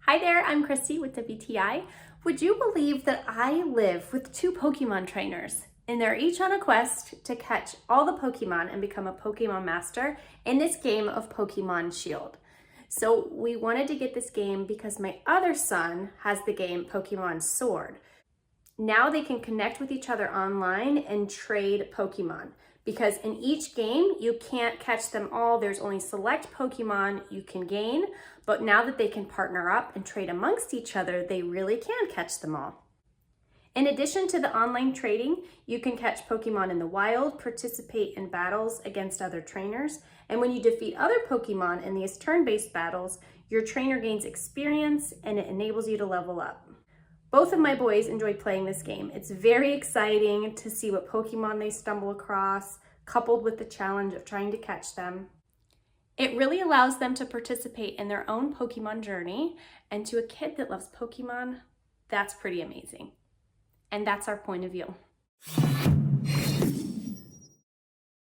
Hi there, I'm Christy with WTI. Would you believe that I live with two Pokemon trainers and they're each on a quest to catch all the Pokemon and become a Pokemon master in this game of Pokemon Shield. So we wanted to get this game because my other son has the game Pokemon Sword. Now they can connect with each other online and trade Pokemon, because in each game you can't catch them all. There's only select Pokemon you can gain, but now that they can partner up and trade amongst each other, they really can catch them all. In addition to the online trading, you can catch Pokemon in the wild, participate in battles against other trainers, and when you defeat other Pokemon in these turn-based battles, your trainer gains experience and it enables you to level up. Both of my boys enjoy playing this game. It's very exciting to see what Pokemon they stumble across, coupled with the challenge of trying to catch them. It really allows them to participate in their own Pokemon journey, and to a kid that loves Pokemon, that's pretty amazing. And that's our point of view.